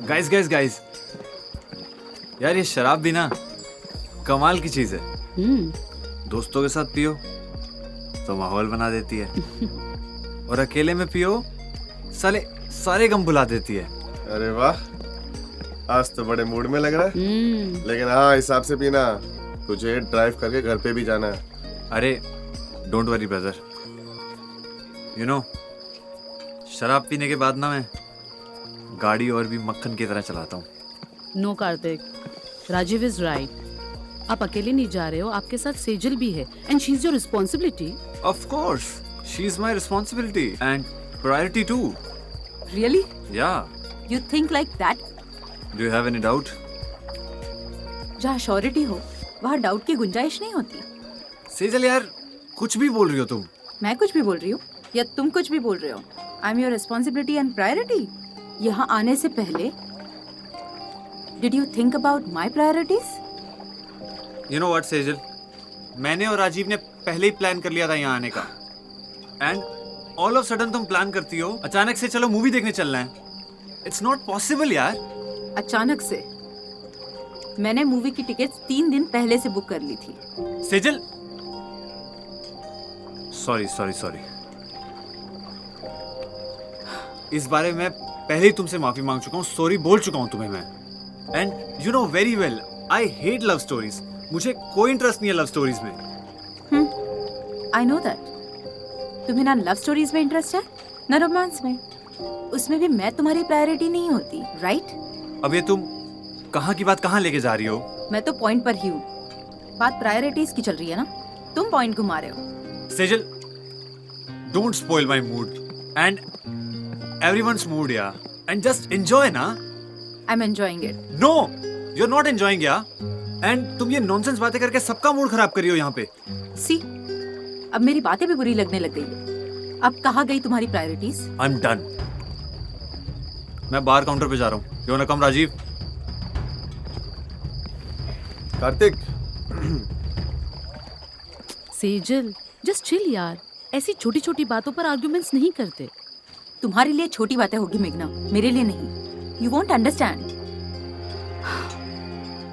Guys guys guys, यार ये शराब भी ना कमाल की चीज है। दोस्तों के साथ पियो तो माहौल बना देती है और अकेले में पियो साले सारे गम भुला देती है। अरे वाह, आज तो बड़े मूड में लग रहा है। लेकिन हाँ, हिसाब से पीना, तुझे ड्राइव करके घर पे भी जाना है। अरे don't worry brother, you know शराब पीने के बाद ना मैं गाड़ी और भी मक्खन की तरह चलाता हूँ। No Kartik, Rajeev is right. आप अकेले नहीं जा रहे हो, आपके साथ सेजल भी है and she is your responsibility. Of course she is my responsibility and priority too. Really? या You think like that? Do you have any doubt? जहाँ श्योरिटी हो वहाँ डाउट की गुंजाइश नहीं होती। सेजल यार कुछ भी बोल रही हो तुम। मैं कुछ भी बोल रही हूँ या तुम कुछ भी बोल रहे हो? I am your responsibility and priority. यहाँ आने से पहले did you think about my priorities? You know what Sejal, मैंने और राजीव ने पहले ही प्लान कर लिया था यहाँ आने का एंड ऑल ऑफ सडन तुम प्लान करती हो अचानक से चलो मूवी देखने चलना है। इट्स नॉट पॉसिबल यार। अचानक से मैंने मूवी की टिकट्स 3 दिन पहले से बुक कर ली थी। सेजल सॉरी सॉरी सॉरी, इस बारे में पहले ही तुमसे माफी मांग चुका हूँ, सॉरी बोल चुका हूँ तुम्हें मैं। And you know very well I hate love stories, मुझे कोई इंटरेस्ट नहीं है लव स्टोरीज में। I know that. तुम्हें ना लव स्टोरीज में इंटरेस्ट है ना रोमांस में। उसमें भी मैं तुम्हारी प्रायोरिटी नहीं होती, राइट? अब ये तुम कहाँ की बात कहाँ लेके जा रही हो? मैं तो पॉइंट पर ही हूँ। बात प्रायोरिटीज की चल रही है ना, तुम पॉइंट घुमा रहे हो। Sejal don't spoil my mood and everyone's mood यार, एंड जस्ट एंजॉय ना। I am enjoying it. No you are not enjoying यार, एंड तुम ये नॉनसेंस बातें करके सबका मूड खराब कर रही हो यहाँ पे। सी, अब मेरी बातें भी बुरी लगने लग गई है। अब कहाँ गई तुम्हारी प्रायोरिटीज? आई एम डन, मैं बार काउंटर पे जा रहा हूँ। You wanna come Rajeev? Kartik, Sejal just chill यार, ऐसी छोटी छोटी बातों पर आर्गुमेंट्स नहीं करते। तुम्हारे लिए छोटी बातें होगी मेघना, मेरे लिए नहीं। You won't understand.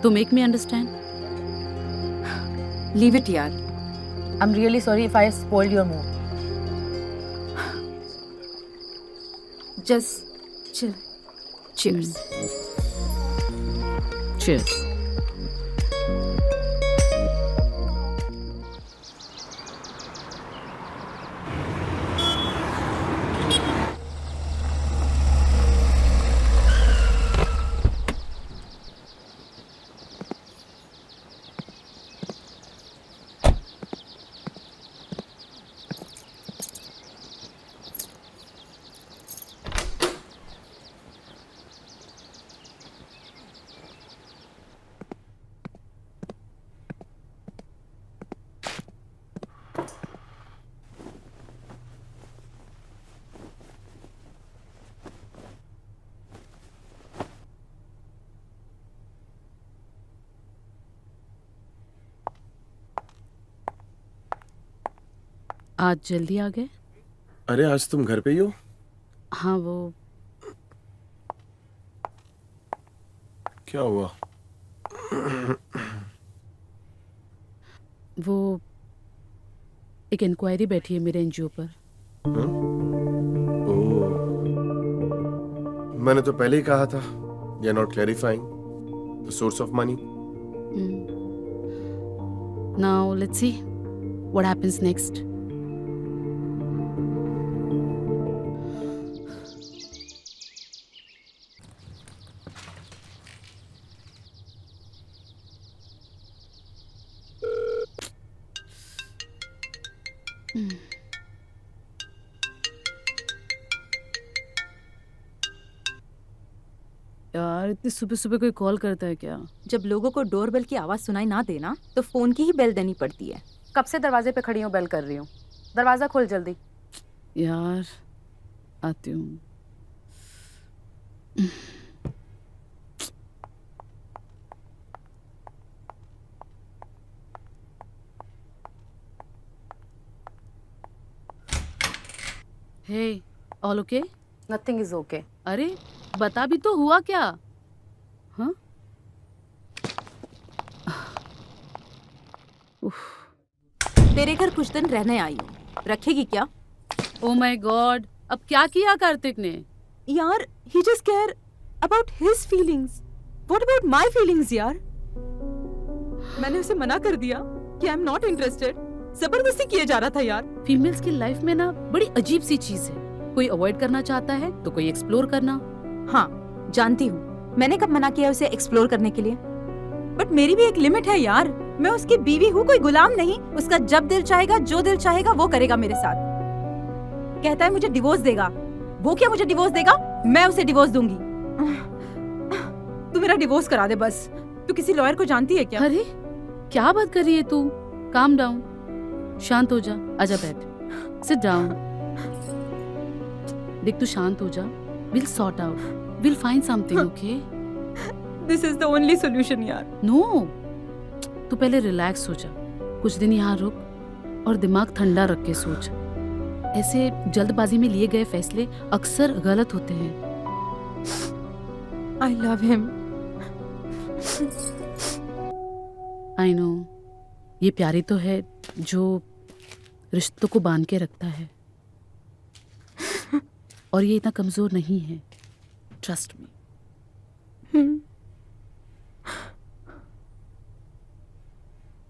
तो make me understand. Leave it यार। I'm really sorry if I spoiled your mood. Just chill. Cheers. Cheers. आज जल्दी आ गए? अरे आज तुम घर पे ही हो? हाँ, वो क्या हुआ? एक इंक्वायरी बैठी है मेरे एनजीओ पर। ओह, मैंने तो पहले ही कहा था, you are not clarifying the source of money. Now let's see what happens next. यार इतनी सुबह सुबह कोई कॉल करता है क्या? जब लोगों को डोरबेल की आवाज सुनाई ना देना तो फोन की ही बेल देनी पड़ती है। कब से दरवाजे पे खड़ी हूँ, बेल कर रही हूँ। दरवाजा खोल जल्दी। यार आती हूँ। Hey, all okay? Nothing is okay. अरे बता भी तो, हुआ क्या? हाँ? तेरे घर कुछ दिन रहने आई हूँ, रखेगी क्या? ओ माय गॉड, अब क्या किया कार्तिक ने? यार, he just care about his feelings. What about my feelings यार? मैंने उसे मना कर दिया कि आई एम नॉट इंटरेस्टेड। जबरदस्ती किया जा रहा था यार। फीमेल्स की लाइफ में ना बड़ी अजीब सी चीज है, कोई अवॉइड करना चाहता है तो कोई एक्सप्लोर करना। हाँ, जानती हूँ, मैंने कब मना किया उसे एक्सप्लोर करने के लिए, बट मेरी भी एक लिमिट है यार। मैं उसकी बीवी हूँ, कोई गुलाम नहीं। उसका जब दिल चाहेगा, जो दिल चाहेगा वो करेगा मेरे साथ। कहता है मुझे डिवोर्स देगा। वो क्या मुझे डिवोर्स देगा? मैं उसे डिवोर्स दूंगी। तू मेरा डिवोर्स करा दे बस। तू किसी लॉयर को जानती है क्या? अरे क्या बात कर रही है तू? काम डाउन, शांत हो जा, आजा बैठ, सिट डाउन। देख तू शांत हो जा, will sort out, will find something, okay? This is the only solution यार। नो, तू पहले रिलैक्स हो जा, कुछ दिन यहाँ रुक और दिमाग ठंडा रख के सोच। ऐसे जल्दबाजी में लिए गए फैसले अक्सर गलत होते हैं। I love him. I know, ये प्यारी तो है जो रिश्तों को बांध के रखता है, और ये इतना कमजोर नहीं है, ट्रस्ट मी।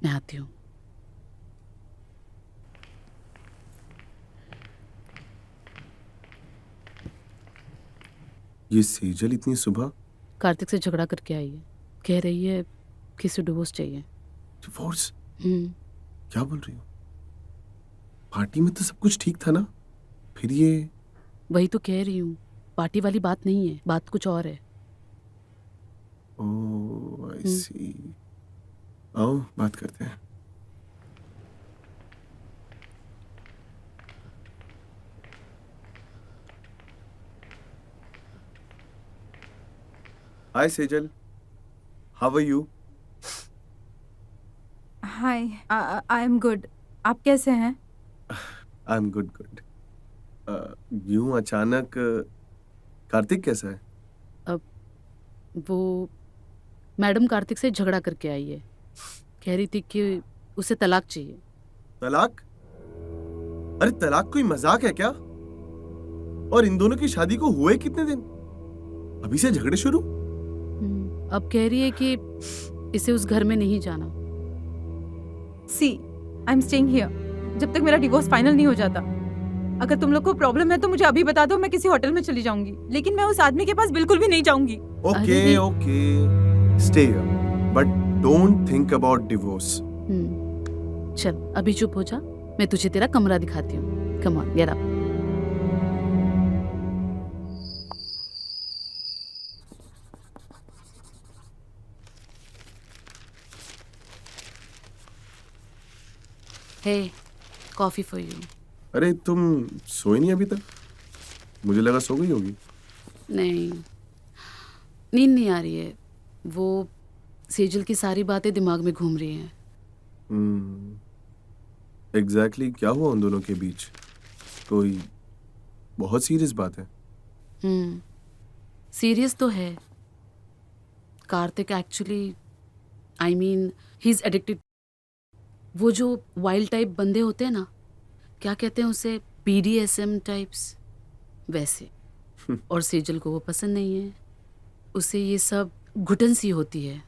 मैं आती हूँ। ये सेजल इतनी सुबह? कार्तिक से झगड़ा करके आई है, कह रही है कि इसे डिवोर्स चाहिए। डिवोर्स? हम्म, क्या बोल रही हो? पार्टी में तो सब कुछ ठीक था ना, फिर ये? वही तो कह रही हूँ, पार्टी वाली बात नहीं है, बात कुछ और है। ओह आई सी। आओ बात करते हैं। Hi Sejal, how are you? Hi, I am good. आप कैसे हैं? I am good good. यूं अचानक कार्तिक कैसा है? अब वो मैडम कार्तिक से झगड़ा करके आई है, कह रही थी कि उसे तलाक चाहिए। तलाक? अरे तलाक कोई मजाक है क्या? और इन दोनों की शादी को हुए कितने दिन? अभी से झगड़े शुरू? अब कह रही है कि इसे उस घर में नहीं जाना। सी, आई एम स्टेइंग हियर जब तक मेरा डिवोर्स फाइनल नहीं हो जाता। अगर तुम लोग को प्रॉब्लम है तो मुझे अभी बता दो, मैं किसी होटल में चली जाऊंगी, लेकिन मैं उस आदमी के पास बिल्कुल भी नहीं जाऊंगी। Okay okay, stay here but don't think about divorce. चल अभी चुप हो जा, मैं तुझे तेरा कमरा दिखाती हूँ। Come on, get up. Hey, coffee for you. अरे तुम सोई नहीं अभी तक? मुझे लगा सो गई होगी। नहीं, नींद नहीं आ रही है, वो सेजल की सारी बातें दिमाग में घूम रही हैं। एग्जैक्टली क्या हुआ उन दोनों के बीच? कोई बहुत सीरियस बात है? सीरियस तो है। Kartik actually, I mean he is addicted. वो जो वाइल्ड टाइप बंदे होते हैं ना, क्या कहते हैं उसे, BDSM टाइप्स, वैसे। और सेजल को वो पसंद नहीं है, उसे ये सब घुटन सी होती है।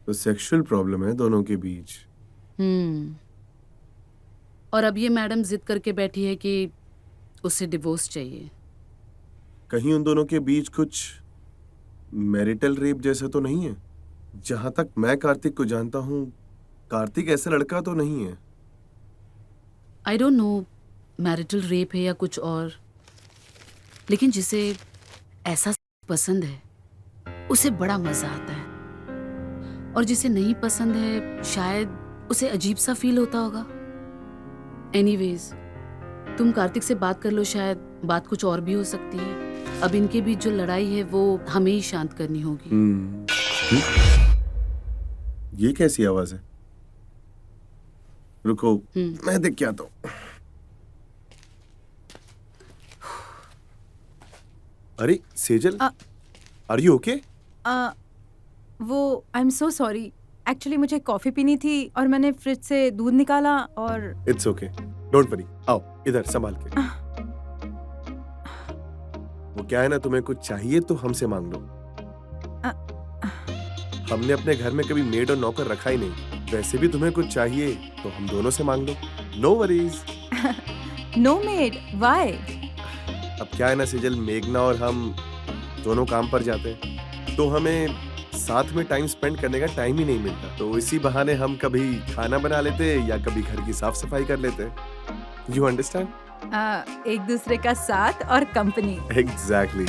तो सेक्सुअल प्रॉब्लम है दोनों के बीच। और अब ये मैडम जिद करके बैठी है कि उसे डिवोर्स चाहिए। कहीं उन दोनों के बीच कुछ मैरिटल रेप जैसा तो नहीं है? जहां तक मैं कार्तिक को जानता हूं, कार्तिक ऐसा लड़का तो नहीं है। I don't know marital rape है या कुछ और, लेकिन जिसे ऐसा पसंद है उसे बड़ा मजा आता है, और जिसे नहीं पसंद है शायद उसे अजीब सा फील होता होगा। एनीवेज, तुम कार्तिक से बात कर लो, शायद बात कुछ और भी हो सकती है। अब इनके बीच जो लड़ाई है वो हमें ही शांत करनी होगी। ये कैसी आवाज है? रुको, मैं देख के आता हूं। अरे सेजल, अ- आर यू ओके? वो I am so sorry, actually मुझे कॉफी पीनी थी और मैंने फ्रिज से दूध निकाला और इट्स ओके, डोंट वरी। आओ इधर संभाल के। वो क्या है ना, तुम्हें कुछ चाहिए तो हमसे मांग लो। हमने अपने घर में कभी मेड और नौकर रखा ही नहीं। वैसे भी तुम्हें कुछ चाहिए तो हम दोनों से मांग लो। No worries. No maid, why? अब क्या है ना सेजल, मेघना और हम दोनों काम पर जाते हैं तो हमें साथ में टाइम स्पेंड करने का टाइम ही नहीं मिलता। तो इसी बहाने हम कभी खाना बना लेते या कभी घर की साफ सफाई कर लेते। You understand? एक दूसरे का साथ और company. Exactly.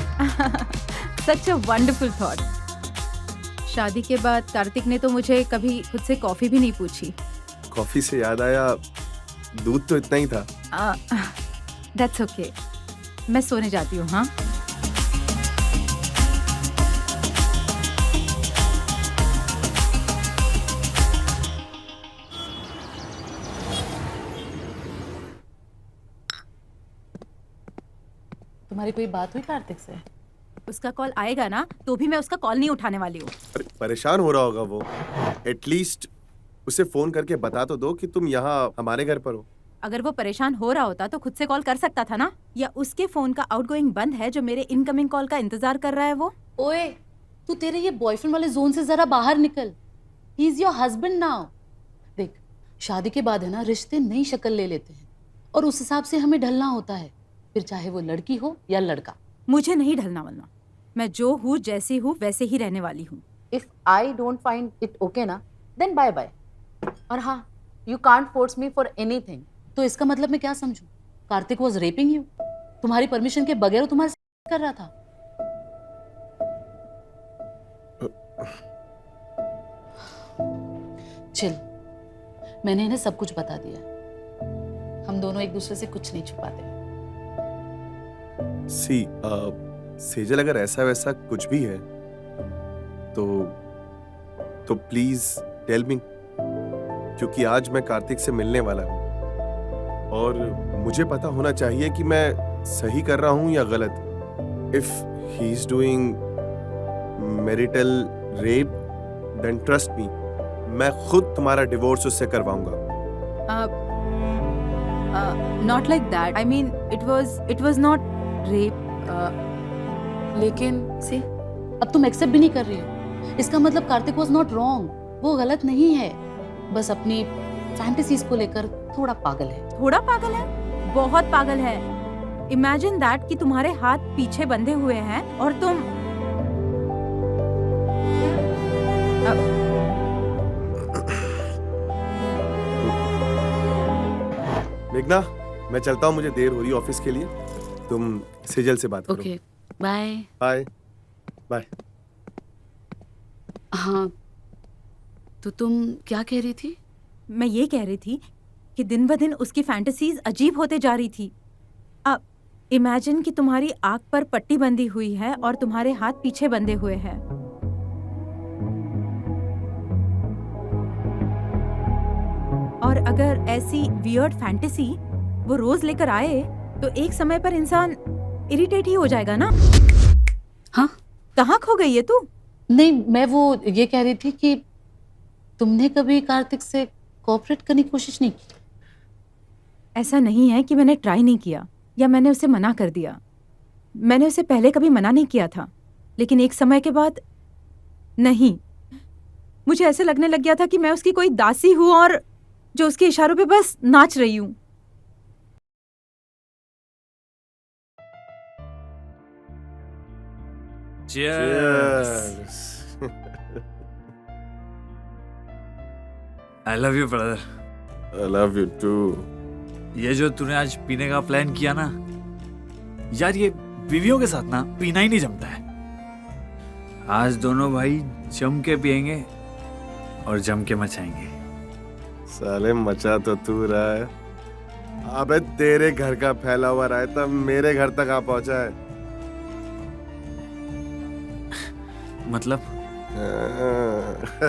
Such a wonderful thought. शादी के बाद कार्तिक ने तो मुझे कभी खुद से कॉफी भी नहीं पूछी। कॉफी से याद आया, दूध तो इतना ही था। दैट्स ओके, मैं सोने जाती हूँ। हाँ, तुम्हारी कोई बात हुई कार्तिक से? उसका कॉल आएगा ना तो भी मैं उसका कॉल नहीं उठाने वाली हूँ। अरे परेशान हो रहा होगा वो। एटलीस्ट उसे फोन करके बता तो दो कि तुम यहाँ हमारे घर पर हो। अगर वो परेशान हो रहा होता तो खुद से कॉल कर सकता था ना। या उसके फोन का आउटगोइंग बंद है जो मेरे इनकमिंग कॉल का इंतजार कर रहा है वो। ओए, तू तेरे ये बॉयफ्रेंड वाले जोन से जरा बाहर निकल। He is your husband now. देख, शादी के बाद है ना, रिश्ते नई शक्ल ले लेते हैं और उस हिसाब से हमें ढलना होता है, फिर चाहे वो लड़की हो या लड़का। मुझे नहीं ढलना वलना। मैं जो हूँ, जैसी हूँ वैसे ही रहने वाली हूँ। If I don't find it okay ना, देन बाय बाय। और हाँ, you can't force me for anything. तो इसका मतलब मैं क्या समझूं? Kartik was raping you? तुम्हारी परमिशन के बगैर वो तुम्हारे साथ कर रहा था? चिल, मैंने इन्हें सब कुछ बता दिया। हम दोनों एक दूसरे से कुछ नहीं छुपाते। सी सेजल, अगर ऐसा वैसा कुछ भी है तो प्लीज टेल मी, क्योंकि आज मैं कार्तिक से मिलने वाला हूँ और मुझे पता होना चाहिए कि मैं सही कर रहा हूँ या गलत। If he is doing marital rape, then trust me, मैं खुद तुम्हारा डिवोर्स उससे करवाऊंगा। Not like that. I mean it was not rape. लेकिन सी, अब तुम एक्सेप्ट भी नहीं कर रही हो। इसका मतलब कार्तिक वाज नॉट रॉन्ग। वो गलत नहीं है, बस अपनी फैंटेसीज को लेकर थोड़ा पागल है। थोड़ा पागल है? बहुत पागल है। इमेजिन दैट कि तुम्हारे हाथ पीछे बंधे हुए हैं और तुम मेघना, मैं चलता हूँ, मुझे देर हो रही है ऑफिस के लिए। तुम सेजल से बात करो। Okay, bye. Bye bye. हाँ, तो तुम क्या कह रही थी? मैं ये कह रही थी कि दिन ब दिन उसकी फैंटेसीज अजीब होते जा रही थी। अब इमेजिन कि तुम्हारी आंख पर पट्टी बंधी हुई है और तुम्हारे हाथ पीछे बंधे हुए हैं। और अगर ऐसी वियर्ड फैंटेसी वो रोज लेकर आए तो एक समय पर इंसान इरिटेट ही हो जाएगा ना। हाँ, कहाँ खो गई है तू? नहीं, मैं वो ये कह रही थी कि तुमने कभी कार्तिक से कोऑपरेट करने की कोशिश नहीं की? ऐसा नहीं है कि मैंने ट्राई नहीं किया या मैंने उसे मना कर दिया। मैंने उसे पहले कभी मना नहीं किया था, लेकिन एक समय के बाद नहीं, मुझे ऐसे लगने लग गया था कि मैं उसकी कोई दासी हूँ और जो उसके इशारों पे बस नाच रही हूँ। Cheers. I love you, brother. I love you too. ये जो तूने आज पीने का प्लान किया ना यार, ये बीवियों के साथ ना पीना ही नहीं जमता है। आज दोनों भाई जम के पियेंगे और जम के मचाएंगे। साले मचा तो तू रहा है। अबे तेरे घर का फैला हुआ रायता मेरे घर तक आ पहुंचा है। मतलब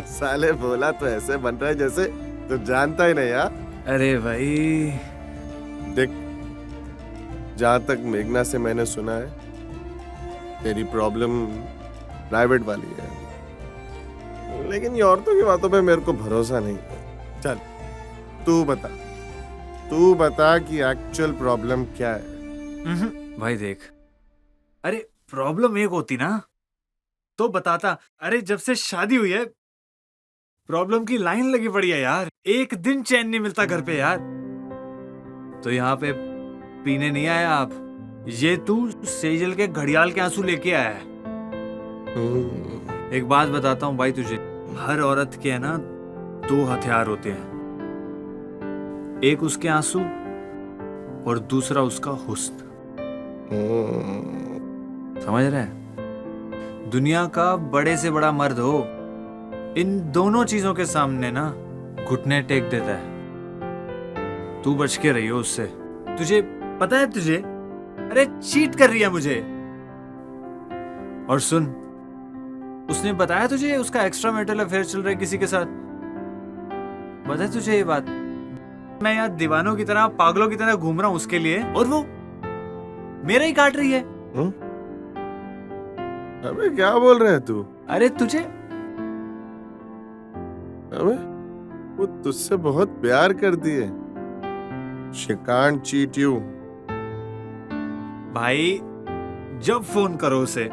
साले बोला तो ऐसे बन रहा है जैसे तू जानता ही नहीं यार। अरे भाई, देख, जहां तक मेघना से मैंने सुना है तेरी प्रॉब्लम प्राइवेट वाली है, लेकिन ये औरतों की बातों पे मेरे को भरोसा नहीं है। चल तू बता कि एक्चुअल प्रॉब्लम क्या है। भाई देख, अरे प्रॉब्लम एक होती ना तो बताता। अरे जब से शादी हुई है प्रॉब्लम की लाइन लगी पड़ी है यार, एक दिन चैन नहीं मिलता घर पे यार। तो यहाँ पे पीने नहीं आया आप, ये तू सेजल के घड़ियाल के आंसू लेके आया है। एक बात बताता हूँ भाई तुझे, हर औरत के है ना दो हथियार होते हैं, एक उसके आंसू और दूसरा उसका हुस्न। समझ रहे हैं? दुनिया का बड़े से बड़ा मर्द हो, इन दोनों चीजों के सामने ना घुटने टेक देता है। तू बच के रहियो उससे। तुझे पता है तुझे, अरे चीट कर रही है मुझे। और सुन, उसने बताया तुझे उसका एक्स्ट्रा मैरिटल अफेयर चल रहा है किसी के साथ? पता है तुझे ये बात? मैं यहाँ दीवानों की तरह, पागलों की तरह घूम रहा हूँ उसके लिए, और वो मेरा ही काट रही है। अबे क्या बोल रहा है तू? अरे तुझे, अबे वो तुझसे बहुत प्यार करती है। She can't cheat you. भाई जब फोन करो उसे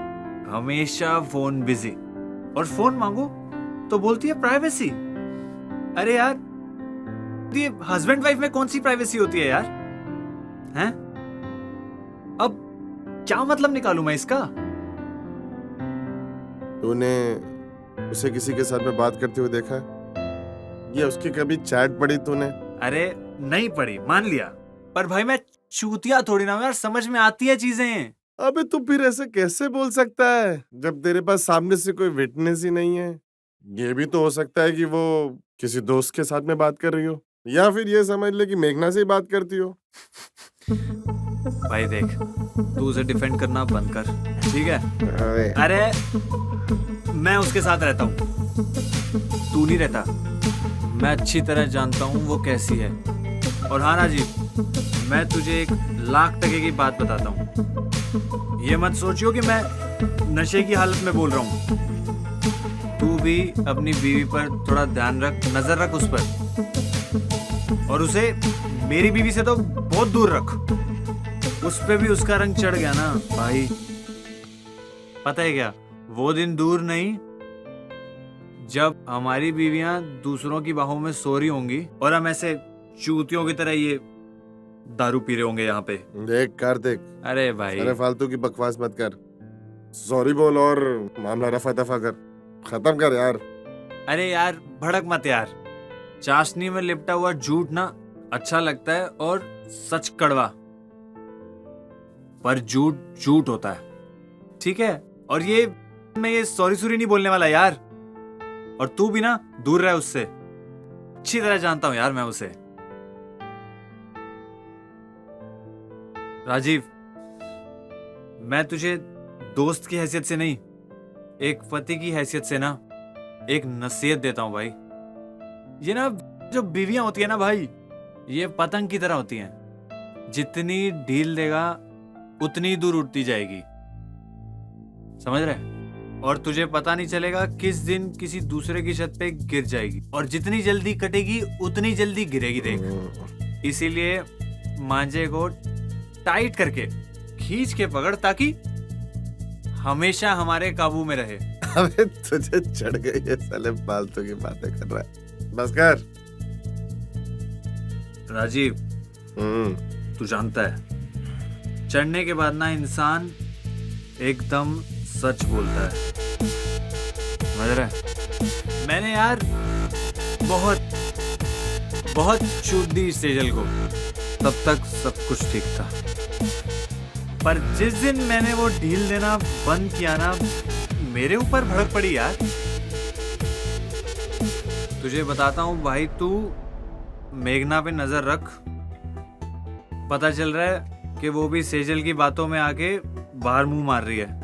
हमेशा फोन बिजी, और फोन मांगो तो बोलती है प्राइवेसी। अरे यार, ये हस्बैंड वाइफ में कौन सी प्राइवेसी होती है यार? हैं? अब क्या मतलब निकालूं मैं इसका? तूने उसे किसी के साथ में बात करते हुए देखा है? या उसकी कभी चैट पढ़ी तूने? अरे नहीं पढ़ी, मान लिया, पर भाई मैं चूतिया थोड़ी ना हूं यार, समझ में आती है चीजें। अबे तू फिर ऐसे कैसे बोल सकता है जब तेरे पास सामने से कोई विटनेस ही नहीं है? ये भी तो हो सकता है कि वो किसी दोस्त के साथ में बात कर रही हो, या फिर ये समझ ले कि मेघना से ही बात करती हो। भाई देख, तू उसे डिफेंड करना बंद कर, ठीक है? अरे मैं उसके साथ रहता हूँ, तू नहीं रहता। मैं अच्छी तरह जानता हूँ वो कैसी है। और हाँ राजीव, मैं तुझे 1,00,000 टके की बात बताता हूँ, ये मत सोचियो कि मैं नशे की हालत में बोल रहा हूँ। तू भी अपनी बीवी पर थोड़ा ध्यान रख, नजर रख उस पर, और उसे मेरी बीवी से तो बहुत दूर रख। उस पे भी उसका रंग चढ़ गया ना भाई, पता है क्या, वो दिन दूर नहीं जब हमारी बीवियां दूसरों की बाहों में सो रही होंगी और हम ऐसे चूतियों की तरह ये दारू पी रहे होंगे यहाँ पे। देख कार्तिक, अरे भाई, अरे फालतू की बकवास मत कर, सॉरी बोल और मामला रफा दफा कर, खत्म कर यार। अरे यार भड़क मत यार, चाशनी में लिपटा हुआ झूठ ना अच्छा लगता है और सच कड़वा, पर झूठ झूठ होता है, ठीक है? और मैं ये सॉरी सूरी नहीं बोलने वाला यार, और तू भी ना दूर रह उससे, अच्छी तरह जानता हूं यार मैं उसे। राजीव, मैं तुझे दोस्त की हैसियत से नहीं, एक पति की हैसियत से ना एक नसीहत देता हूं भाई। ये ना जो बीवियां होती है ना भाई, ये पतंग की तरह होती हैं, जितनी ढील देगा उतनी दूर उड़ती जाएगी, समझ रहे? और तुझे पता नहीं चलेगा किस दिन किसी दूसरे की छत पे गिर जाएगी, और जितनी जल्दी कटेगी उतनी जल्दी गिरेगी, देख। इसीलिए मांझे को टाइट करके खींच के पकड़, ताकि हमेशा हमारे काबू में रहे। अबे तुझे चढ़ गई है, साले फालतू की बातें कर रहा है, बस कर। राजीव, तू जानता है, चढ़ने के बाद ना इंसान एकदम सच बोलता है, समझ रहा है? मैंने यार बहुत चूत दी सेजल को, तब तक सब कुछ ठीक था, पर जिस दिन मैंने वो ढील देना बंद किया ना, मेरे ऊपर भड़क पड़ी यार। तुझे बताता हूँ भाई, तू मेघना पे नजर रख, पता चल रहा है कि वो भी सेजल की बातों में आके बाहर मुंह मार रही है।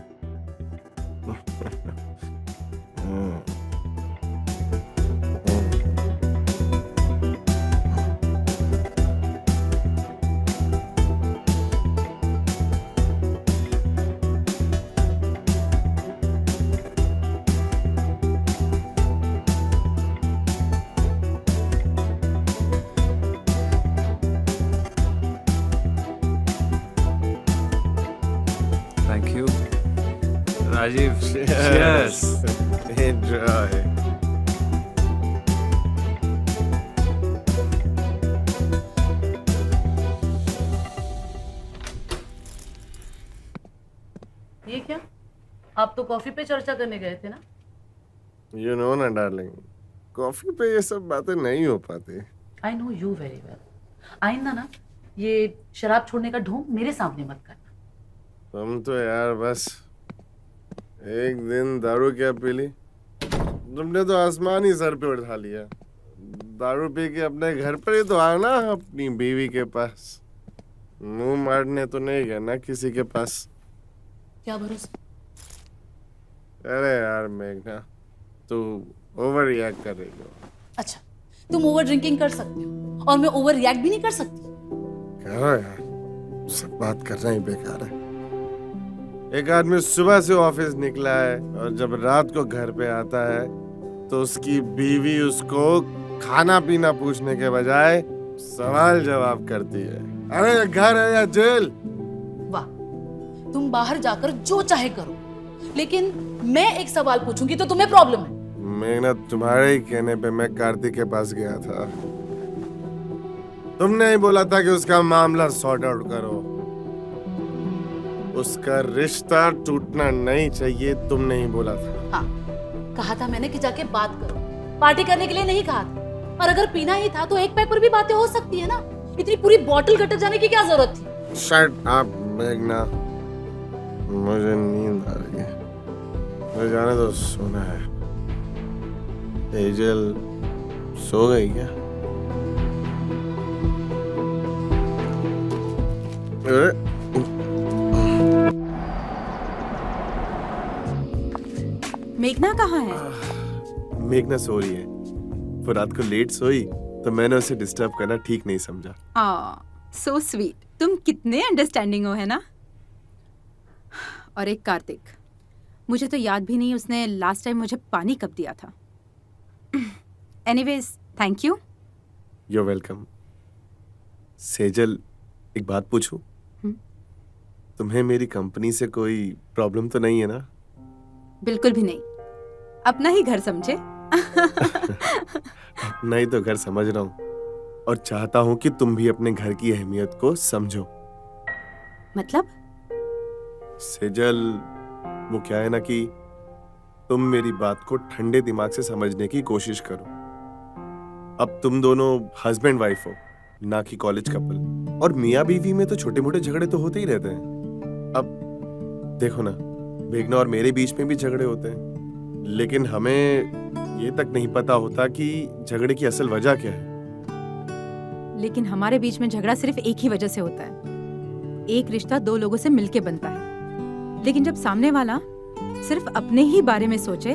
Thank you Rajeev. Cheers. Enjoy. ये क्या? आप तो कॉफी पे चर्चा करने गए थे ना? You know ना डार्लिंग, कॉफी पे ये सब बातें नहीं हो पाती। I know you very well. आइंदा ना ये शराब छोड़ने का ढोंग मेरे सामने मत करना। तुम तो यार बस एक दिन दारू क्या पी ली, तुमने तो आसमान ही सर पे उठा लिया। दारू पी के अपने घर पर ही तो आना, अपनी बीवी के पास। मुंह मारने तो नहीं गया ना किसी के पास। क्या भरोसा? अरे यार मेघना, तू ओवर रिएक्ट कर रही हो। अच्छा, तुम ओवर ड्रिंकिंग कर सकते हो और मैं ओवर रिएक्ट भी नहीं कर सकती। कहो यार, सब बात करना ही बेकार है। एक आदमी सुबह से ऑफिस निकला है और जब रात को घर पे आता है तो उसकी बीवी उसको खाना पीना पूछने के बजाय सवाल जवाब करती है। अरे ये घर है या जेल? वाह, तुम बाहर जाकर जो चाहे करो, लेकिन मैं एक सवाल पूछूंगी तो तुम्हें प्रॉब्लम है। मेघना, तुम्हारे ही कहने पे मैं कार्तिक के पास गया था। तुमने ही बोला था कि उसका मामला सॉर्ट आउट करो, उसका रिश्ता टूटना नहीं चाहिए, तुमने ही बोला था। हाँ, कहा था मैंने कि जाके बात करो, पार्टी करने के लिए नहीं कहा था। और अगर पीना ही था तो एक पैक पर भी बातें हो सकती है ना, इतनी पूरी बोतल गटर जाने की क्या जरूरत थी? शट अप मेघना, मुझे नींद आ रही है, मुझे जाने तो सोना है। एजल सो गई क्या? मेघना कहाँ है? मेघना सो रही है। वो रात को लेट सोई तो मैंने उसे डिस्टर्ब करना ठीक नहीं समझा। सो स्वीट, तुम कितने अंडरस्टैंडिंग हो, है ना? और एक कार्तिक, मुझे तो याद भी नहीं उसने लास्ट टाइम मुझे पानी कब दिया था। Anyways, thank you. You're welcome. Sejal, एक बात पूछूं? तुम्हें मेरी कंपनी से कोई प्रॉब्लम तो नहीं है ना? बिल्कुल भी नहीं, अपना ही घर समझे। अपना ही तो घर समझ रहा हूँ और चाहता हूँ कि तुम भी अपने घर की अहमियत को समझो। मतलब? सेजल, वो क्या है ना कि तुम मेरी बात को ठंडे दिमाग से समझने की कोशिश करो। अब तुम दोनों हस्बैंड वाइफ हो, ना कि कॉलेज कपल। और मियाँ बीवी में तो छोटे मोटे झगड़े तो होते ही रहते हैं। अब देखो ना, मेघना और मेरे बीच में भी झगड़े होते हैं, लेकिन हमें ये तक नहीं पता होता कि झगड़े की असल वजह क्या है। लेकिन हमारे बीच में झगड़ा सिर्फ एक ही वजह से होता है। एक रिश्ता दो लोगों से मिलके बनता है, लेकिन जब सामने वाला सिर्फ अपने ही बारे में सोचे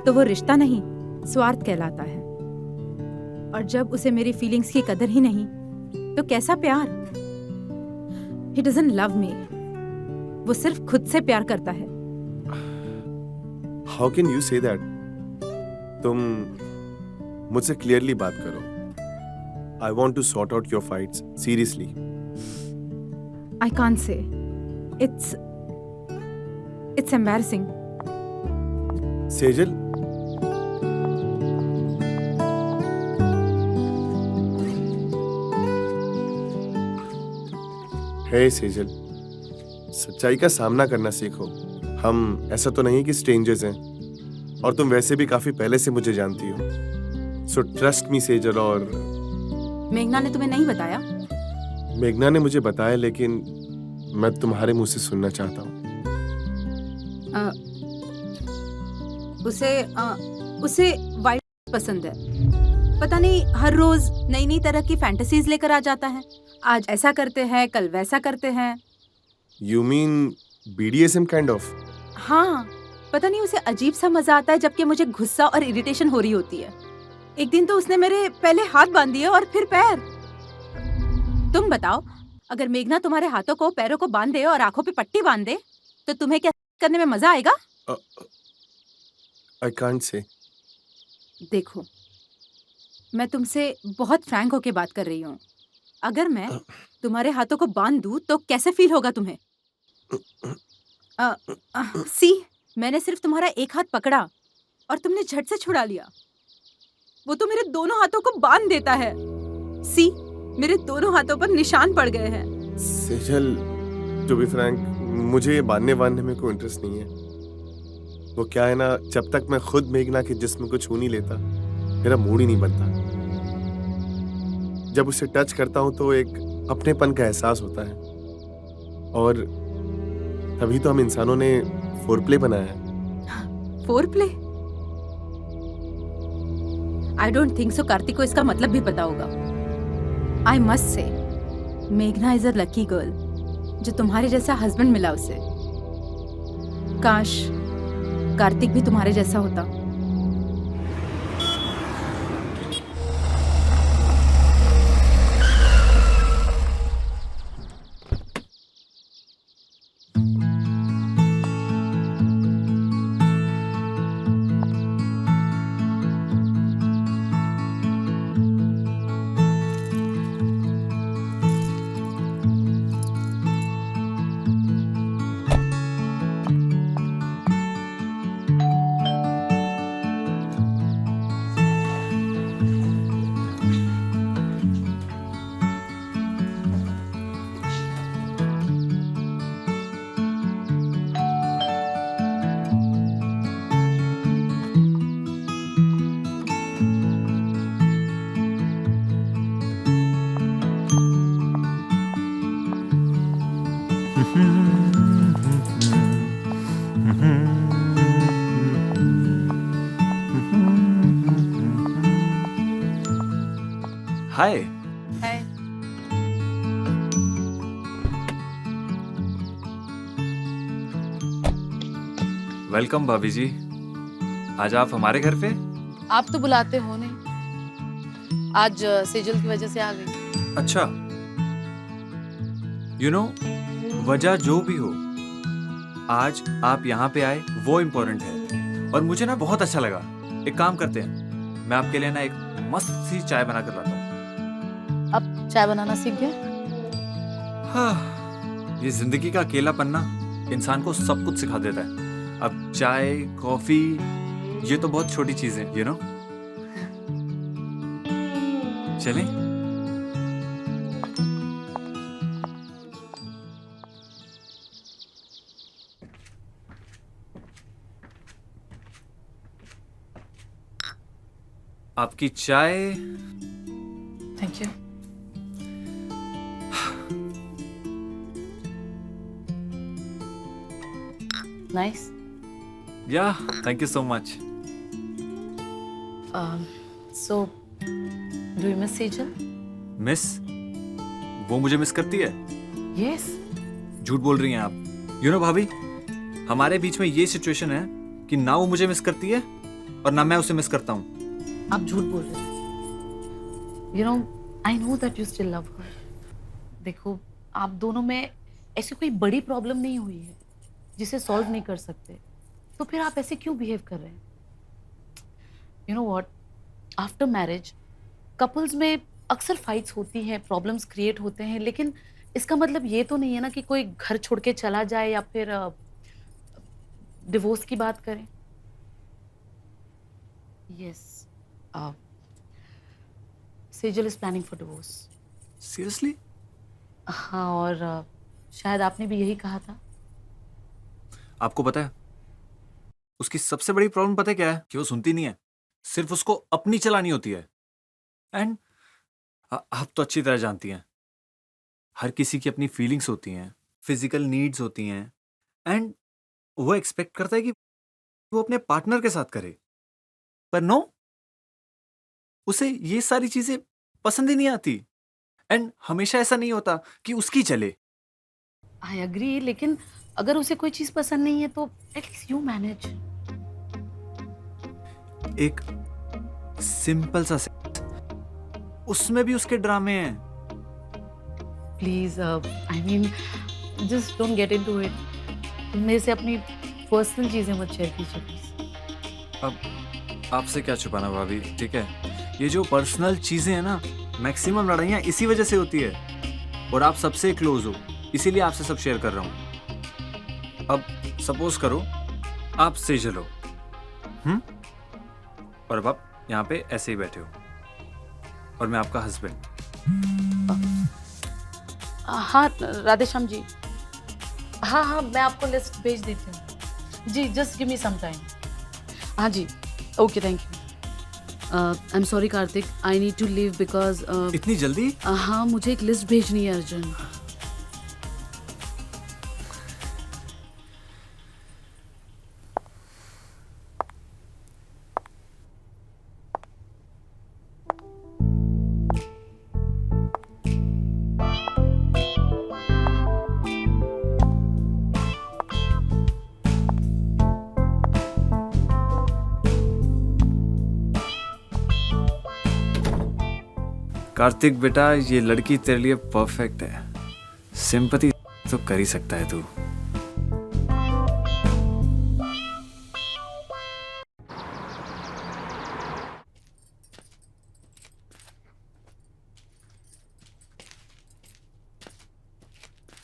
तो वो रिश्ता नहीं, स्वार्थ कहलाता है। और जब उसे मेरी फीलिंग्स की कदर ही नहीं तो कैसा प्यार? He doesn't love me, वो सिर्फ खुद से प्यार करता है। How can you say that? तुम मुझसे क्लियरली बात करो। I want to sort out your fights seriously. I can't say. It's embarrassing. Sejal, हे सेजल, सच्चाई का सामना करना सीखो। हम ऐसा तो नहीं कि स्ट्रेंजर्स हैं, और तुम वैसे भी काफी पहले से मुझे जानती हो। So trust me Sejal. और मेघना ने तुम्हें नहीं बताया? मेघना ने मुझे बताया, लेकिन मैं तुम्हारे मुंह से सुनना चाहता हूँ। उसे वाइट पसंद है। पता नहीं हर रोज नई नई तरह की फैंटेसीज लेकर आ जाता है। आज ऐसा करते हैं, कल वैसा करते हैं। You mean BDSM kind of? हाँ, पता नहीं उसे अजीब सा मजा आता है, जबकि मुझे गुस्सा और इरिटेशन हो रही होती है। एक दिन तो उसने मेरे पहले हाथ बांध दिए और फिर पैर। तुम बताओ, अगर मेघना तुम्हारे हाथों को पैरों को बांध दे और आंखों पे पट्टी बांध दे तो तुम्हें क्या करने में मजा आएगा? I can't say. देखो, मैं तुमसे बहुत फ्रैंक होके बात कर रही हूँ। अगर मैं तुम्हारे हाथों को बांध दूँ तो कैसे फील होगा तुम्हें? सी, मैंने सिर्फ तुम्हारा एक हाथ पकड़ा और तुमने झट से छुड़ा लिया। वो तो मेरे दोनों हाथों को बांध देता है। सी, मेरे दोनों हाथों पर निशान पड़ गए हैं। सेजल, टू बी फ्रैंक, मुझे ये बांधने में कोई इंटरेस्ट नहीं है। वो क्या है ना, जब तक मैं खुद मेघना के जिस्म को छू नहीं लेता, मेरा मूड ही नहीं बनता। जब उसे टच करता हूँ तो एक अपनेपन का एहसास होता है, और तभी तो हम इंसानों ने फोरप्ले बनाया है। Foreplay? I don't think so Kartik को इसका मतलब भी पता होगा। आई मस्ट से, मेघना इज अ लकी गर्ल जो तुम्हारे जैसा हस्बैंड मिला उसे। काश कार्तिक भी तुम्हारे जैसा होता। हाय। वेलकम भाभी जी। आज आप हमारे घर पे? आप तो बुलाते हो नहीं, आज सेजल की वजह से आ गई। अच्छा, यू नो, वजह जो भी हो, आज आप यहाँ पे आए वो इम्पोर्टेंट है, और मुझे ना बहुत अच्छा लगा। एक काम करते हैं, मैं आपके लिए ना एक मस्त सी चाय बना कर लाता हूँ। अब चाय बनाना सीख गए? हाँ, ये जिंदगी का अकेलापन ना इंसान को सब कुछ सिखा देता है। अब चाय, कॉफी, ये तो बहुत छोटी चीजें, यू नो। चलें? आपकी चाय। Thank you. नाइस। या, thank you so much. So do you miss Sejal? Miss? वो मुझे मिस करती है? यस। झूठ बोल रही हैं आप। यू नो भाभी, हमारे बीच में ये सिचुएशन है कि ना वो मुझे मिस करती है और ना मैं उसे मिस करता हूँ। आप झूठ बोल रहे हो। You know, I know that you still love हर। देखो, आप दोनों में ऐसी कोई बड़ी प्रॉब्लम नहीं हुई है जिसे सॉल्व नहीं कर सकते, तो फिर आप ऐसे क्यों बिहेव कर रहे हैं? You know what, after marriage couples में अक्सर फाइट्स होती हैं, प्रॉब्लम्स क्रिएट होते हैं, लेकिन इसका मतलब ये तो नहीं है ना कि कोई घर छोड़ के चला जाए या फिर डिवोर्स की बात करें। Yes, Sejal is planning for divorce. Seriously? हाँ, और शायद आपने भी यही कहा था। आपको पता है उसकी सबसे बड़ी प्रॉब्लम पता है क्या है? कि वो सुनती नहीं है, सिर्फ उसको अपनी चलानी होती है। एंड आप तो अच्छी तरह जानती हैं, हर किसी की अपनी फीलिंग्स होती हैं, फिजिकल नीड्स होती हैं, एंड वो एक्सपेक्ट करता है कि वो अपने पार्टनर के साथ करे, पर नो, उसे ये सारी चीजें पसंद ही नहीं आती। एंड हमेशा ऐसा नहीं होता कि उसकी चले। आई एग्री, लेकिन अगर उसे कोई चीज पसंद नहीं है तो एटलीस्ट यू मैनेज। एक सिंपल सा सेक्स, उसमें भी उसके ड्रामे हैं। Please, I mean, just don't get into it. मेरे से अपनी पर्सनल चीजें मत शेयर कीजिए प्लीज। अब आपसे क्या छुपाना भाभी, ठीक है? ये जो पर्सनल चीजें हैं ना, मैक्सिमम लड़ाइयाँ इसी वजह से होती है, और आप सबसे क्लोज हो, इसीलिए आपसे सब शेयर कर रहा हूँ। अब सपोज करो आप सेजल हो, और अब आप यहाँ पे ऐसे ही बैठे हो और मैं आपका हस्बैंड। हाँ राधेश्याम जी, हाँ हाँ मैं आपको लिस्ट भेज देती हूँ जी, just give me some time. हाँ जी, okay thank you. I am sorry Kartik, I need to leave because इतनी जल्दी? हाँ मुझे एक लिस्ट भेजनी है अर्जुन। कार्तिक बेटा, ये लड़की तेरे लिए परफेक्ट है। सिंपैथी तो कर ही सकता है तू।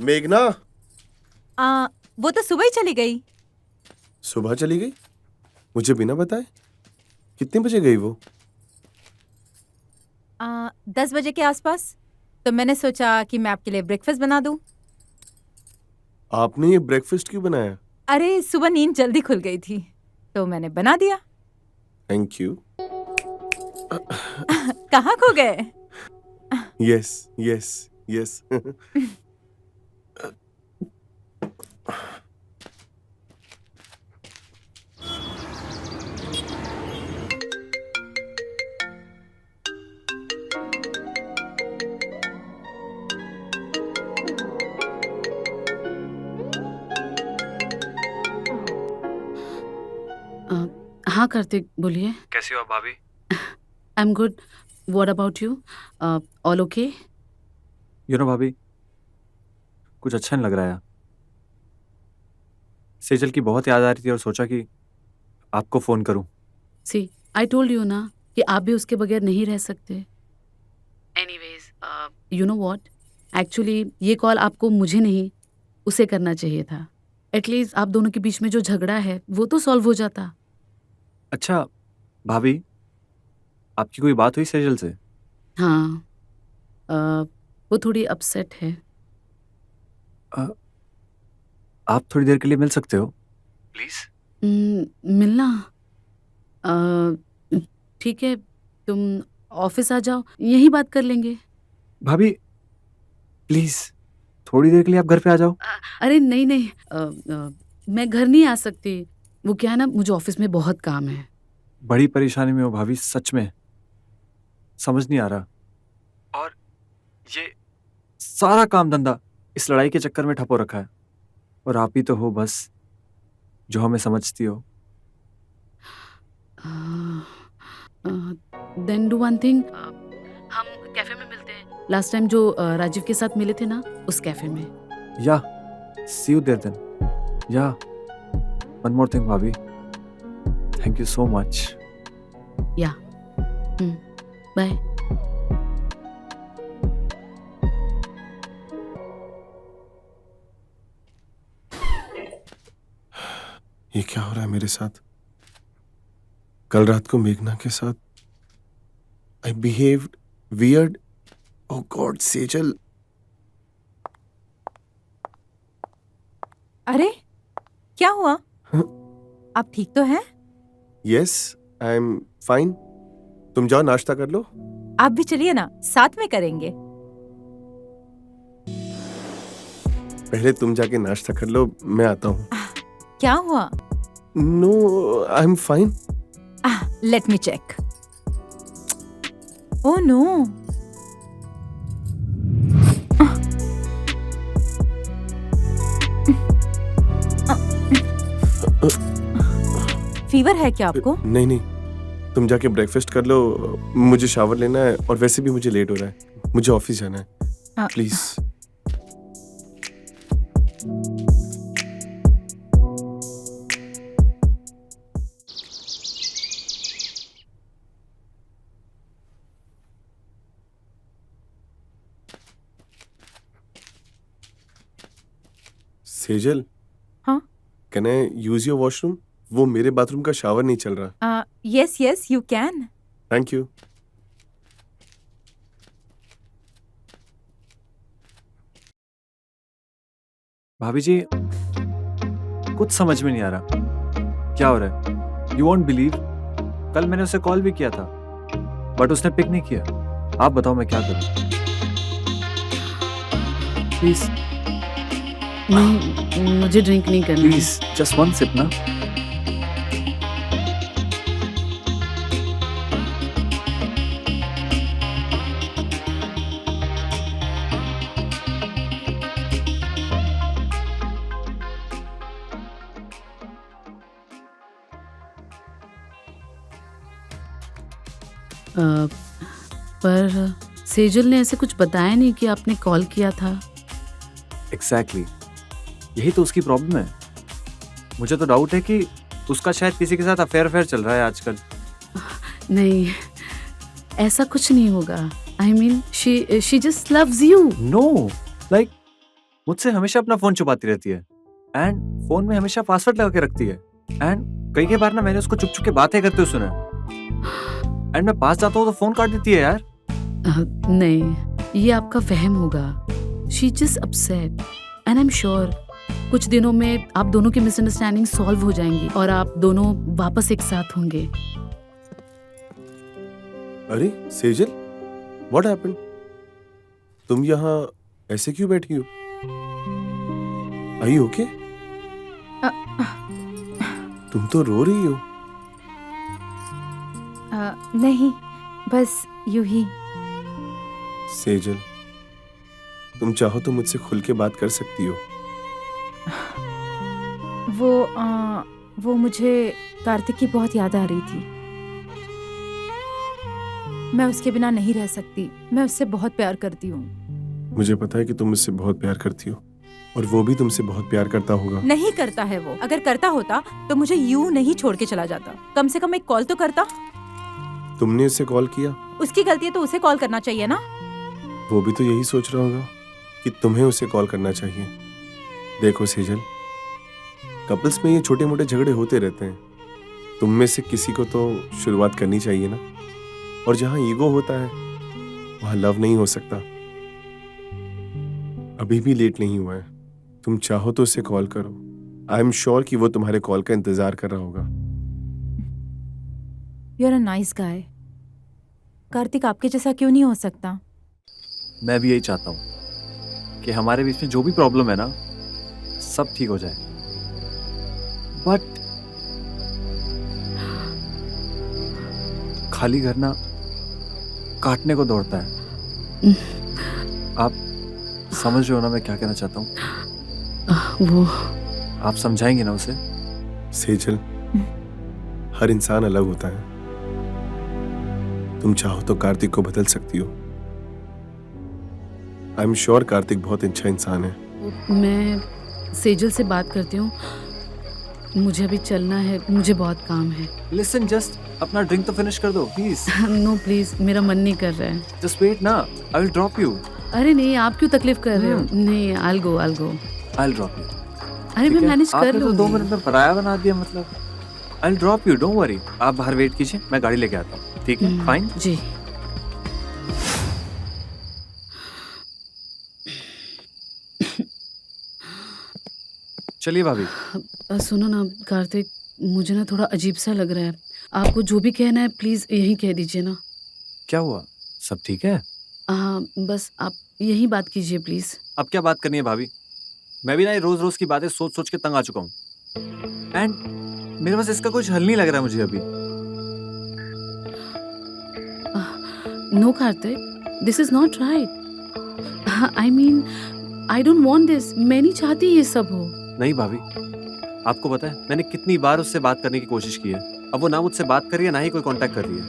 मेघना वो तो सुबह ही चली गई। सुबह चली गई? मुझे बिना बताए? कितने बजे गई वो? 10 बजे के आसपास। तो मैंने सोचा कि मैं आपके लिए ब्रेकफास्ट बना दूं। आपने ये ब्रेकफास्ट क्यों बनाया? अरे सुबह नींद जल्दी खुल गई थी तो मैंने बना दिया। Thank you. कहाँ खो गए? Yes yes yes. हाँ कार्तिक बोलिए। कैसी हो आप भाभी? आई am good, what about you? All okay? You know भाभी, कुछ अच्छा नहीं लग रहा है। सेजल की बहुत याद आ रही थी और सोचा कि आपको फोन करूं। सी आई टोल्ड यू ना कि आप भी उसके बगैर नहीं रह सकते। Anyways you know what, actually ये कॉल आपको मुझे नहीं उसे करना चाहिए था। एटलीस्ट आप दोनों के बीच में जो झगड़ा है वो तो सॉल्व हो जाता। अच्छा भाभी, आपकी कोई बात हुई सेजल से? हाँ वो थोड़ी अपसेट है। आप थोड़ी देर के लिए मिल सकते हो प्लीज? मिलना? ठीक है, तुम ऑफिस आ जाओ, यहीं बात कर लेंगे। भाभी प्लीज थोड़ी देर के लिए आप घर पे आ जाओ। अरे नहीं नहीं, मैं घर नहीं आ सकती। वो क्या है ना, मुझे ऑफिस में बहुत काम है। बड़ी परेशानी में हो भाभी, सच में समझ नहीं आ रहा। और ये सारा काम धंधा इस लड़ाई के चक्कर में ठप हो रखा है, और आप ही तो हो बस जो हमें समझती हो। देन डू वन थिंग, हम कैफे में मिलते हैं। लास्ट टाइम जो राजीव के साथ मिले थे ना, उस कैफे में। या सी यू देयर देन। या वन मोर थिंग भाभी, थैंक यू सो मच। या बाय। ये क्या हो रहा है मेरे साथ? कल रात को मेघना के साथ आई बिहेव्ड वियर्ड। ओह गॉड सेजल। अरे क्या हुआ? हाँ? आप ठीक तो हैं? Yes I am fine. तुम जाओ नाश्ता कर लो। आप भी चलिए ना, साथ में करेंगे। पहले तुम जाके नाश्ता कर लो, मैं आता हूँ। क्या हुआ? No I am fine. Let me check. Oh no, fever है क्या आपको? नहीं नहीं, तुम जाके ब्रेकफास्ट कर लो, मुझे शावर लेना है और वैसे भी मुझे लेट हो रहा है, मुझे ऑफिस जाना है। प्लीज। सेजल। हाँ? Can I use your washroom? वो मेरे बाथरूम का शावर नहीं चल रहा। Yes yes you can. Thank you. भाभी जी, कुछ समझ में नहीं आ रहा क्या हो रहा है। यू वॉन्ट बिलीव, कल मैंने उसे कॉल भी किया था बट उसने पिक नहीं किया। आप बताओ मैं क्या करूं? प्लीज नहीं, मुझे ड्रिंक नहीं करना है। प्लीज जस्ट वन सिप ना। पर सेजल ने ऐसे कुछ बताया नहीं कि आपने कॉल किया था। एग्जैक्टली, यही तो उसकी प्रॉब्लम है। मुझे तो डाउट है कि उसका शायद किसी के साथ अफेयर चल रहा है आजकल। नहीं, ऐसा कुछ नहीं होगा। I mean she just loves you. No, like मुझसे हमेशा अपना फोन छुपाती रहती है एंड फोन में हमेशा पासवर्ड लगा के रखती है एंड कई बार ना मैंने उसको चुप चुप के बातें करते हुए सुना एंड मैं पास जाता हूँ तो फोन काट देती है यार। नहीं, ये आपका वहम होगा। She just upset and I am sure कुछ दिनों में आप दोनों की मिसअंडरस्टैंडिंग सॉल्व हो जाएंगी और आप दोनों वापस एक साथ होंगे। अरे सेजल, व्हाट हैपेंड? तुम यहाँ ऐसे क्यों बैठी हो? Are you okay? तुम तो रो रही हो। नहीं, बस यूं ही। सेजल, तुम चाहो तो मुझसे खुल के बात कर सकती हो। वो मुझे कार्तिक की बहुत याद आ रही थी। मैं उसके बिना नहीं रह सकती। मैं उससे बहुत प्यार करती हूँ। मुझे पता है कि तुम मुझसे बहुत प्यार करती हो और वो भी तुमसे बहुत प्यार करता होगा। नहीं करता है वो। अगर करता होता तो मुझे यूं नहीं छोड़ के चला जाता। कम से कम एक कॉल तो करता। तुमने उसे कॉल किया? उसकी गलती है तो उसे कॉल करना चाहिए ना। वो भी तो यही सोच रहा होगा कि तुम्हें उसे कॉल करना चाहिए। देखो सेजल, कपल्स में ये छोटे मोटे झगड़े होते रहते हैं। तुम में से किसी को तो शुरुआत करनी चाहिए ना। और जहां ईगो होता है वहां लव नहीं हो सकता। अभी भी लेट नहीं हुआ है। तुम चाहो तो उसे कॉल करो। आई एम श्योर कि वो तुम्हारे कॉल का इंतजार कर रहा होगा। You are a nice guy. Kartik आपके जैसा क्यों नहीं हो सकता? मैं भी यही चाहता हूँ कि हमारे बीच में जो भी प्रॉब्लम है ना सब ठीक हो जाए, बट खाली घर ना काटने को दौड़ता है। आप समझ रहे हो ना मैं क्या कहना चाहता हूँ? वो आप समझाएंगे ना उसे? सेजल, हर इंसान अलग होता है। तुम चाहो तो कार्तिक को बदल सकती हो। आई एम श्योर कार्तिक बहुत अच्छा इंसान है। मैं सेजल से बात करती हूँ। मुझे अभी चलना है, मुझे बहुत काम है। लिसन, जस्ट अपना ड्रिंक तो फिनिश कर दो प्लीज। नो प्लीज, मेरा मन नहीं कर रहा है। जस्ट वेट ना, आई विल ड्रॉप यू। अरे नहीं, आप क्यों तकलीफ कर रहे हो? नहीं, I go. I will drop you. अरे मैं मैनेज कर आपने तो 2 मिनट लूंगी। में पराया बना दिया। मतलब आई will drop you, don't worry. आप बाहर वेट कीजिए, मैं गाड़ी लेके आता हूँ। ठीक है, फाइन। जी। चलिए भाभी। सुनो ना कार्तिक, मुझे ना थोड़ा अजीब सा लग रहा है। आपको जो भी कहना है प्लीज यही कह दीजिए ना। क्या हुआ? सब ठीक है? हाँ, बस आप यही बात कीजिए प्लीज। अब क्या बात करनी है भाभी? मैं भी ना ये रोज रोज की बातें सोच सोच के तंग आ चुका हूँ एंड मेरे पास इसका कुछ हल नहीं लग रहा है मुझे अभी। No Kartik, this is not right. I mean I don't want this. मैं नहीं चाहती ये सब हो। नहीं भाभी, आपको पता है मैंने कितनी बार उससे बात करने की कोशिश की है। अब वो ना मुझझसे बात कर रही है ना ही कोई कांटेक्ट कर रही है।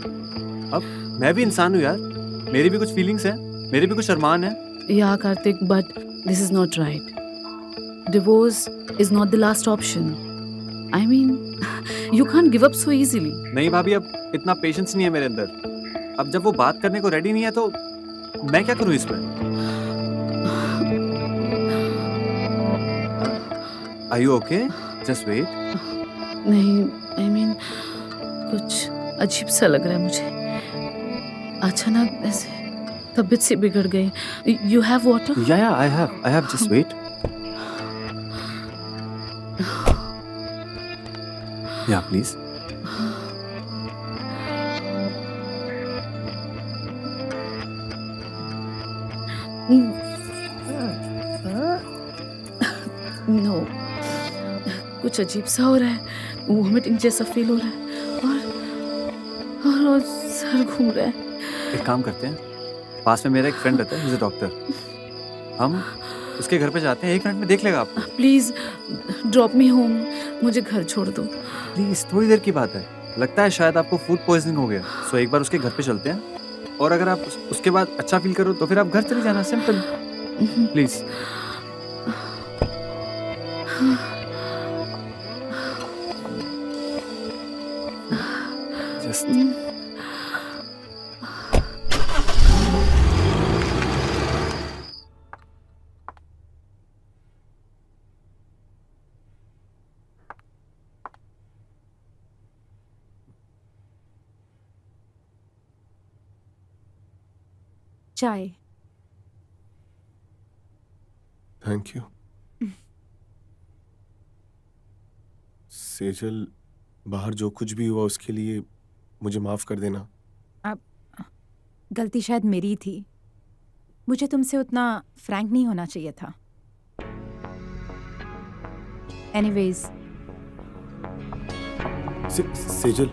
अब मैं भी इंसान हूँ यार, मेरी भी कुछ फीलिंग्स हैं, मेरे भी कुछ अरमान हैं। या Kartik, but this is not right. Divorce is not the last option. I mean you can't give up so easily. नहीं भाभी, अब इतना पेशेंस नहीं है मेरे अंदर। अब जब वो बात करने को रेडी नहीं है तो मैं क्या करूँ इसमें? Are you okay? Just wait. नहीं, आई मीन कुछ अजीब सा लग रहा है मुझे. अचानक ऐसे तबीयत सी बिगड़ गई. You have water? Yeah I have. Just wait. Yeah please. No, कुछ अजीब सा हो रहा है. वोमिटिंग जैसा फील हो रहा है और सर घूम रहा है. एक काम करते हैं, पास में मेरा एक फ्रेंड रहता है, ही इज अ डॉक्टर. हम उसके घर पे जाते हैं, 1 मिनट में देख लेगा आपको. Please drop me home. मुझे घर छोड़ दो. प्लीज, थोड़ी देर की बात है. लगता है शायद आपको फूड पॉइजनिंग हो गया. सो एक बार उसके घर पे चलते हैं, और अगर आप उसके बाद अच्छा फील करो तो फिर आप घर चले जाना. सिंपल. प्लीज. जस्ट. चाय. Thank you. सेजल, बाहर जो कुछ भी हुआ उसके लिए मुझे माफ कर देना. गलती शायद मेरी थी. मुझे तुमसे उतना फ्रैंक नहीं होना चाहिए था. एनीवेज, सेजल.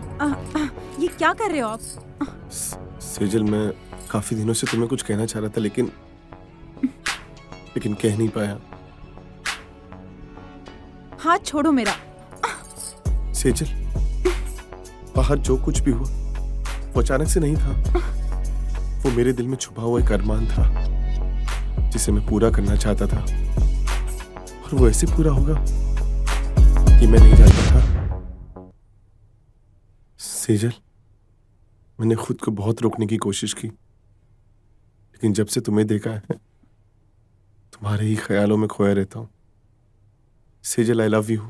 ये क्या कर रहे हो आप? सेजल, मैं काफी दिनों से तुम्हें कुछ कहना चाह रहा था, लेकिन कह नहीं पाया. हाथ छोड़ो मेरा. सेजल, बाहर जो कुछ भी हुआ वो अचानक से नहीं था. वो मेरे दिल में छुपा हुआ एक अरमान था जिसे मैं पूरा करना चाहता था, और वो ऐसे पूरा होगा कि मैं नहीं जानता था. सेजल, मैंने खुद को बहुत रोकने की कोशिश की, लेकिन जब से तुम्हें देखा है तुम्हारे ही ख्यालों में खोया रहता हूं. Sejal, I love you.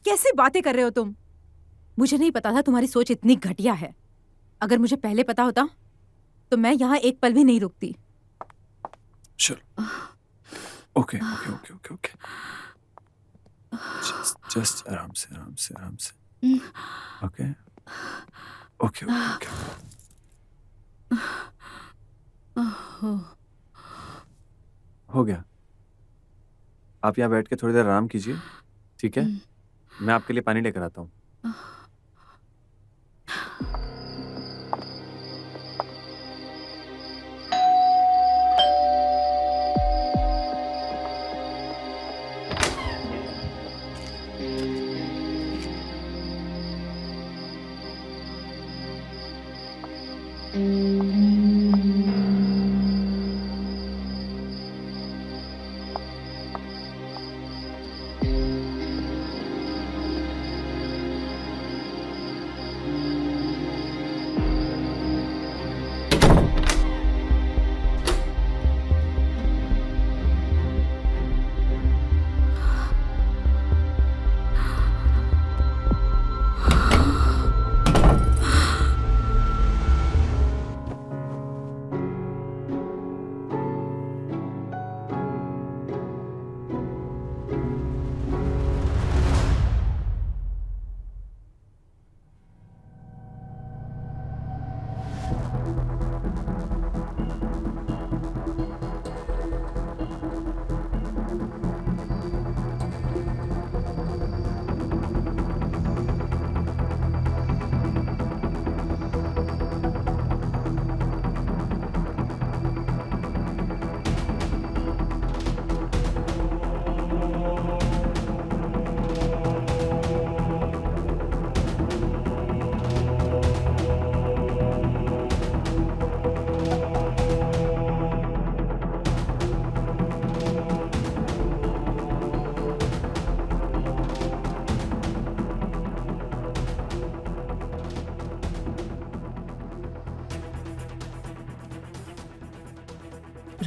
कैसे बातें कर रहे हो तुम? मुझे नहीं पता था तुम्हारी सोच इतनी घटिया है. अगर मुझे पहले पता होता तो मैं यहाँ एक पल भी नहीं रुकती. चलो. ओके. जस्ट आराम से. ओके. हो गया. आप यहाँ बैठ के थोड़ी देर आराम कीजिए, ठीक है? मैं आपके लिए पानी लेकर आता हूँ.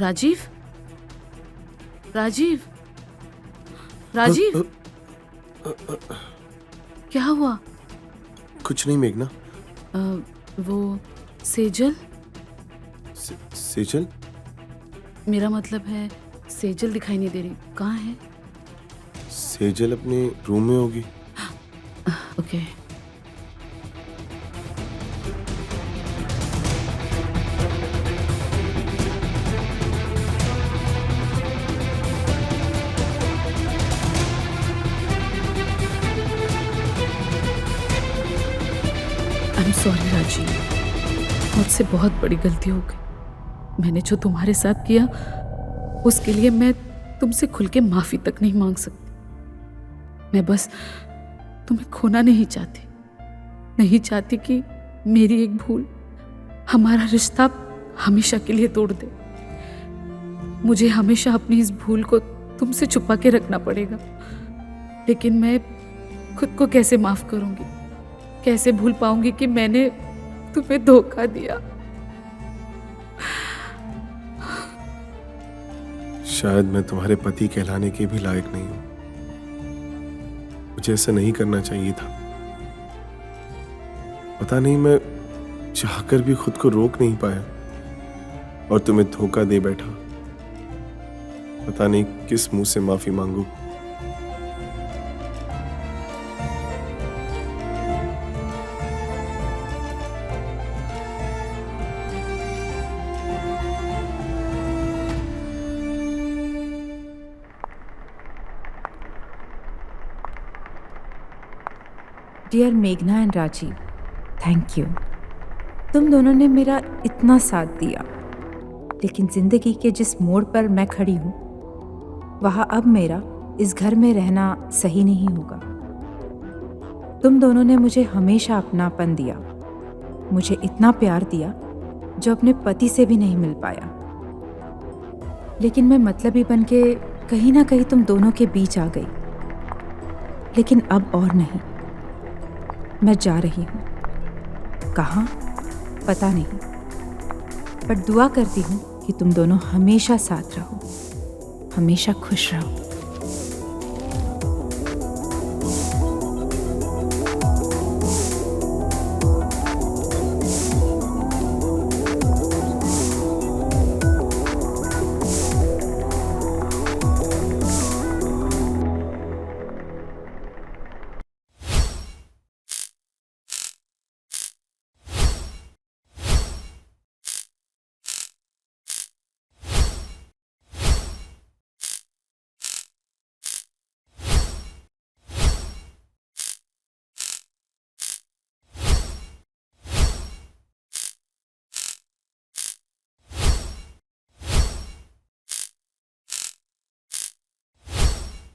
राजीव, राजीव, राजीव, क्या हुआ? कुछ नहीं मेघना। वो सेजल, सेजल? मेरा मतलब है सेजल दिखाई नहीं दे रही, कहाँ है? सेजल अपने रूम में होगी। Okay. I am sorry Rajeev, मुझसे बहुत बड़ी गलती हो गई। मैंने जो तुम्हारे साथ किया उसके लिए मैं तुमसे खुल के माफी तक नहीं मांग सकती। मैं बस तुम्हें खोना नहीं चाहती कि मेरी एक भूल हमारा रिश्ता हमेशा के लिए तोड़ दे। मुझे हमेशा अपनी इस भूल को तुमसे छुपा के रखना पड़ेगा, लेकिन मैं खुद को कैसे माफ करूंगी, कैसे भूल पाऊंगी कि मैंने तुम्हें धोखा दिया। शायद मैं तुम्हारे पति कहलाने के भी लायक नहीं हूं। मुझे ऐसा नहीं करना चाहिए था। पता नहीं मैं चाहकर भी खुद को रोक नहीं पाया और तुम्हें धोखा दे बैठा। पता नहीं किस मुंह से माफी मांगू। डियर मेघना एंड राजीव, थैंक यू। तुम दोनों ने मेरा इतना साथ दिया, लेकिन जिंदगी के जिस मोड़ पर मैं खड़ी हूँ वहाँ अब मेरा इस घर में रहना सही नहीं होगा। तुम दोनों ने मुझे हमेशा अपनापन दिया, मुझे इतना प्यार दिया जो अपने पति से भी नहीं मिल पाया। लेकिन मैं मतलबी बन के कहीं ना कहीं तुम दोनों के बीच आ गई। लेकिन अब और नहीं, मैं जा रही हूँ। कहाँ पता नहीं, पर दुआ करती हूँ कि तुम दोनों हमेशा साथ रहो, हमेशा खुश रहो।